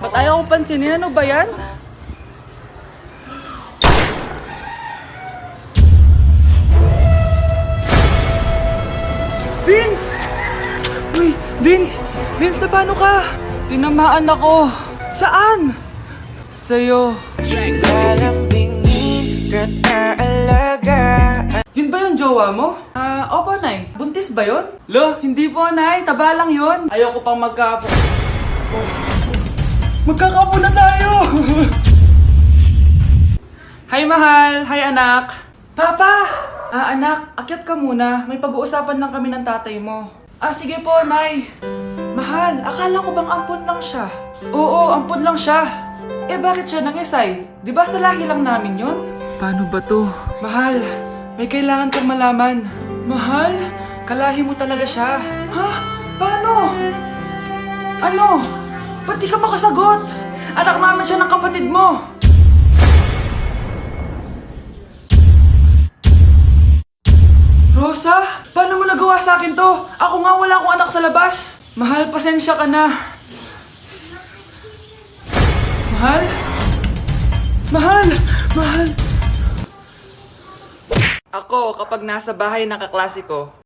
Ba't ayaw ko pansinin? Ano ba yan? Vince! Uy, Vince! Vince, na paano ka? Tinamaan ako. Saan? Sa'yo. Yun ba yung jowa mo? Opo, Nay. Buntis ba yun? Lo, hindi po, Nay. Taba lang yun. Ayoko pang magkaapo. Magkakapo na tayo! Hi, mahal. Hi, anak. Papa! Anak, akyat ka muna. May pag-uusapan lang kami ng tatay mo. Sige po, Nay. Mahal, akala ko bang ampun lang siya? Oo, ampun lang siya. Bakit siya nangisay? Di ba sa lahi lang namin yun? Paano ba to? Mahal, may kailangan kang malaman. Mahal, kalahi mo talaga siya. Ha? Paano? Ano? Ba't di ka makasagot? Anak naman siya ng kapatid mo. Rosa, paano mo nagawa sa akin to? Ako nga wala akong anak sa labas. Mahal, pasensya ka na. Mahal? Mahal! Mahal! Ako, kapag nasa bahay ng kaklase ko,